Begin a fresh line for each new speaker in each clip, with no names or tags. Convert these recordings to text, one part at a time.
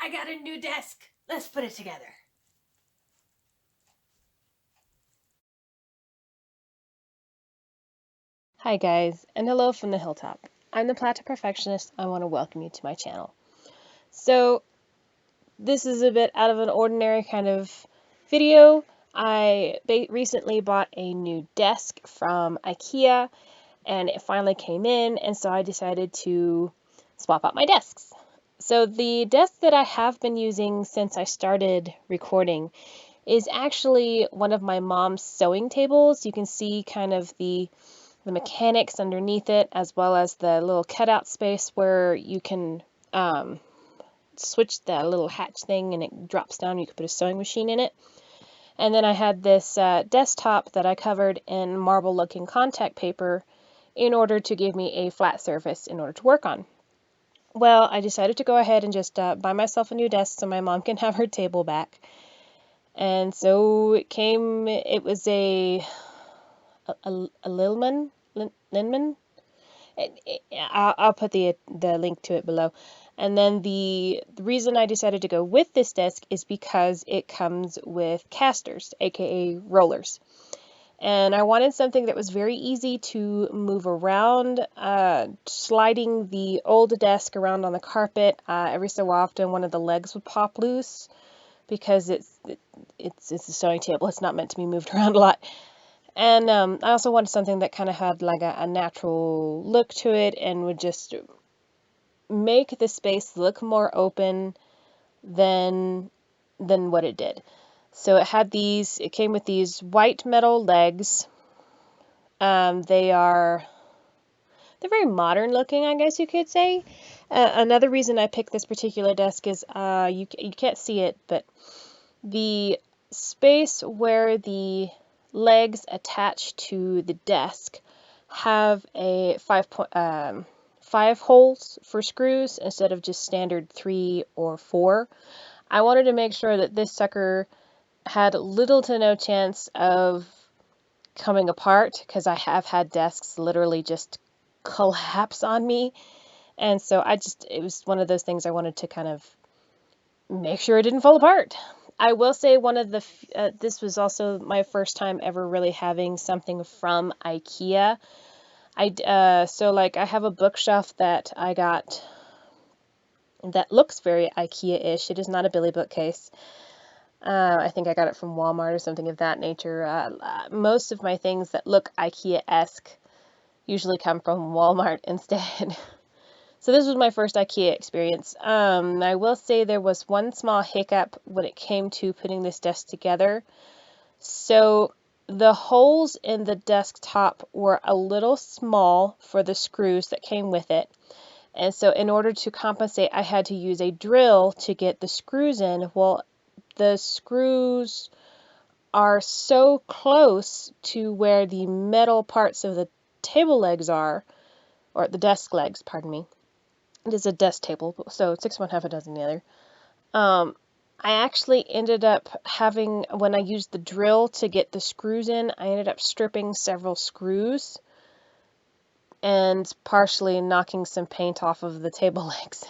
I got a new desk. Let's put it together.
Hi guys, and hello from the hilltop. I'm the Plateau Perfectionist. I want to welcome you to my channel. So, this is a bit out of an ordinary kind of video. I recently bought a new desk from IKEA, and it finally came in, and so I decided to swap out my desks. So the desk that I have been using since I started recording is actually one of my mom's sewing tables. You can see kind of the mechanics underneath it, as well as the little cutout space where you can switch the little hatch thing and it drops down. You can put a sewing machine in it. And then I had this desktop that I covered in marble looking contact paper in order to give me a flat surface in order to work on. Well, I decided to go ahead and just buy myself a new desk so my mom can have her table back. And so it was a Linman. I'll put the link to it below. And then the reason I decided to go with this desk is because it comes with casters, aka rollers. And I wanted something that was very easy to move around, sliding the old desk around on the carpet. Every so often, one of the legs would pop loose because it's a sewing table. It's not meant to be moved around a lot. And I also wanted something that kind of had like a natural look to it and would just make the space look more open than what it did. So it came with these white metal legs. They're very modern looking, I guess you could say. Another reason I picked this particular desk is you can't see it, but the space where the legs attached to the desk have a 5 holes for screws instead of just standard 3 or 4. I wanted to make sure that this sucker had little to no chance of coming apart because I have had desks literally just collapse on me. And so it was one of those things I wanted to kind of make sure it didn't fall apart. I will say this was also my first time ever really having something from IKEA. I have a bookshelf that I got that looks very IKEA-ish. It is not a Billy bookcase. I think I got it from Walmart or something of that nature. Most of my things that look IKEA-esque usually come from Walmart instead. So this was my first IKEA experience. I will say there was one small hiccup when it came to putting this desk together. So the holes in the desktop were a little small for the screws that came with it. And so in order to compensate, I had to use a drill to get the screws in. Well, the screws are so close to where the metal parts of the table legs are, or the desk legs, pardon me. It is a desk table, so 6 1/2 a dozen the other. I actually ended up when I used the drill to get the screws in, I ended up stripping several screws and partially knocking some paint off of the table legs.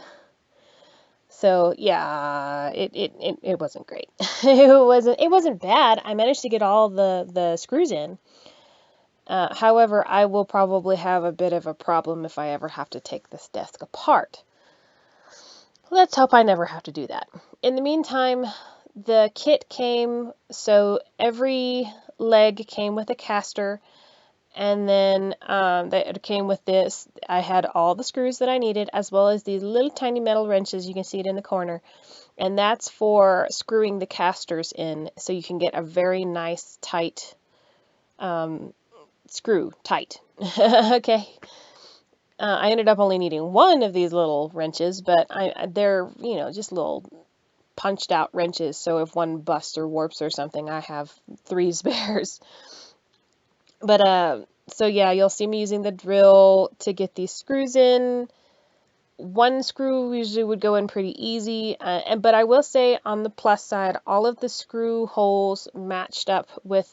So yeah, it wasn't great. It wasn't bad. I managed to get all the screws in. However, I will probably have a bit of a problem if I ever have to take this desk apart. Let's hope I never have to do that. In the meantime, the kit came, so every leg came with a caster, and then it came with this. I had all the screws that I needed, as well as these little tiny metal wrenches. You can see it in the corner, and that's for screwing the casters in, so you can get a very nice tight screw tight. Okay. I ended up only needing one of these little wrenches, but they're, just little punched out wrenches. So if one busts or warps or something, I have 3 spares. But, so yeah, you'll see me using the drill to get these screws in. One screw usually would go in pretty easy. But I will say on the plus side, all of the screw holes matched up with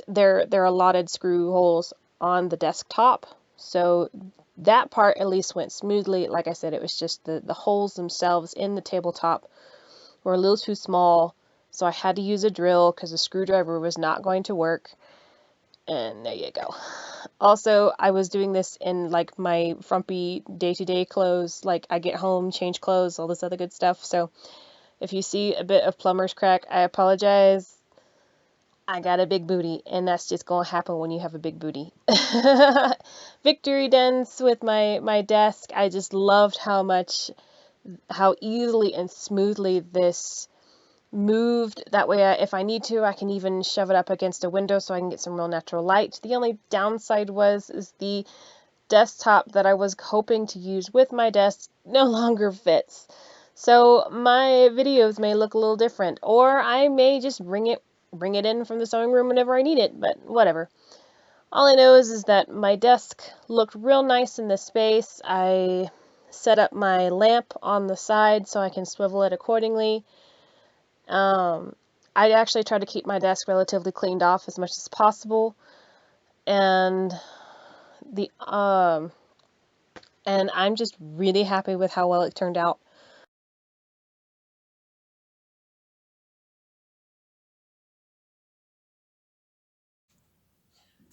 their allotted screw holes on the desktop. So that part at least went smoothly. Like I said, it was just the holes themselves in the tabletop were a little too small, so I had to use a drill because the screwdriver was not going to work. And there you go. Also, I was doing this in like my frumpy day-to-day clothes, like I get home, change clothes, all this other good stuff. So if you see a bit of plumber's crack, I apologize. I got a big booty, and that's just gonna happen when you have a big booty. Victory dance with my desk. I just loved how easily and smoothly this moved. That way, if I need to, I can even shove it up against a window so I can get some real natural light. The only downside is the desktop that I was hoping to use with my desk no longer fits. So my videos may look a little different, or I may just bring it in from the sewing room whenever I need it, but whatever. All I know is that my desk looked real nice in this space. I set up my lamp on the side so I can swivel it accordingly. I actually try to keep my desk relatively cleaned off as much as possible, and I'm just really happy with how well it turned out.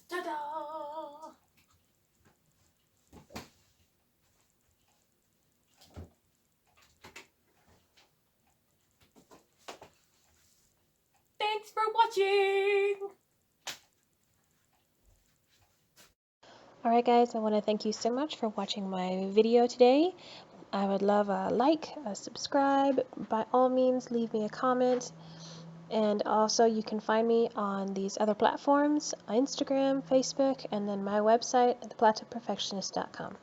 Ta-da! Thanks for watching!
Alright guys, I want to thank you so much for watching my video today. I would love a like, a subscribe, by all means leave me a comment, and also you can find me on these other platforms, Instagram, Facebook, and then my website at theplateauperfectionist.com.